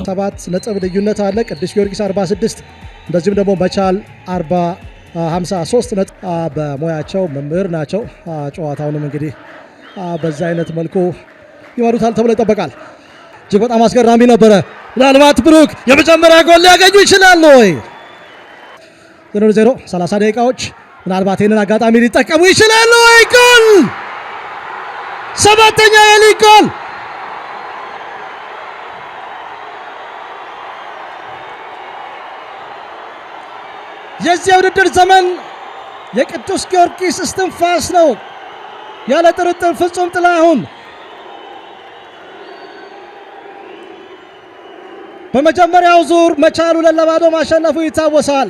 ሰባት ነጥብ ልዩነት አለ። ቅዱስ ጊዮርጊስ 46 እንደዚሁም ደግሞ መቻል 53 ነጥብ። በሙያቸው መምህር ናቸው። ጨዋታውንም እንግዲህ በዛ አይነት መልኩ ይመሩታል ተብሎ ይጠበቃል። እጅግ በጣም አስገራሚ ነበረ። ምናልባት ብሩክ የመጀመሪያ ጎል ሊያገኙ ይችላሉ ወይ? 0-0 30 ደቂቃዎች ምናልባት ይህንን አጋጣሚ ሊጠቀሙ ይችላሉ ወይ? ጎል! ሰባተኛ የሊግ ጎል! የዚህ የውድድር ዘመን የቅዱስ ጊዮርጊስ እስትንፋስ ነው ያለ ጥርጥር ፍጹም ጥላሁን። በመጀመሪያው ዙር መቻል 2-0 ማሸነፉ ይታወሳል።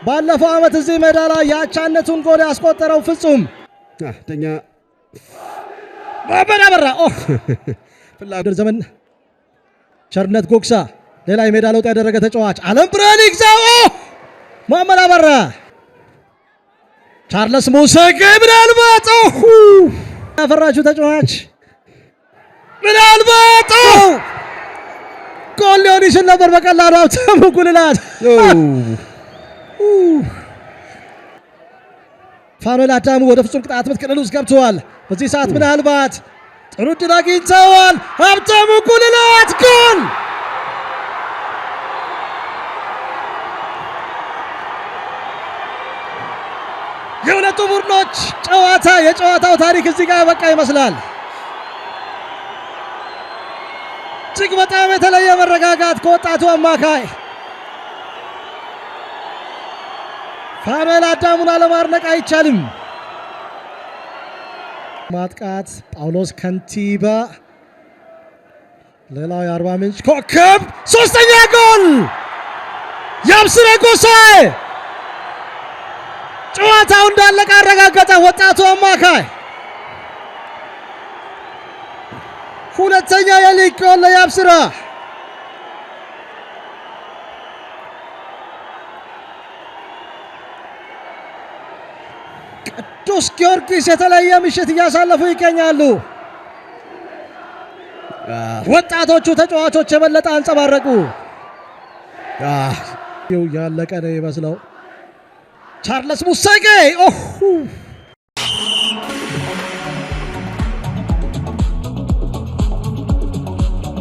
ባለፈው ዓመት እዚህ ሜዳ ላይ የአቻነቱን ጎል ያስቆጠረው ፍጹም ተኛ ባበራ ፍላጎት ዘመን ቸርነት ጎግሳ ሌላ የሜዳ ለውጥ ያደረገ ተጫዋች ዓለም ብርሃን ይግዛው መሐመድ አበራ ቻርለስ ሙሴጌ ምናልባት ያፈራችሁ ተጫዋች ምናልባት ጎል ሊሆን ይችል ነበር በቀላሉ ሀብታሙ ጉልላት ፋኑኤል አዳሙ ወደ ፍጹም ቅጣት ምት ክልል ውስጥ ገብተዋል። በዚህ ሰዓት ምናልባት ጥሩ ዕድል አግኝተዋል። ሀብታሙ ጉልላት ጎል! የሁለቱ ቡድኖች ጨዋታ የጨዋታው ታሪክ እዚህ ጋር በቃ ይመስላል። እጅግ በጣም የተለየ መረጋጋት ከወጣቱ አማካይ ፋኑኤል አዳሙን አለማድነቅ አይቻልም። ማጥቃት ጳውሎስ ከንቲባ ሌላው የአርባ ምንጭ ኮከብ ሶስተኛ ጎል ያብስረ ጎሳዬ ጨዋታው እንዳለቀ አረጋገጠ። ወጣቱ አማካይ ሁለተኛ የሊግ ጎል ለያብስራ። ቅዱስ ጊዮርጊስ የተለየ ምሽት እያሳለፉ ይገኛሉ። ወጣቶቹ ተጫዋቾች የበለጠ አንጸባረቁ። ያለቀ ነው ይመስለው። ቻርለስ ሙሴጌ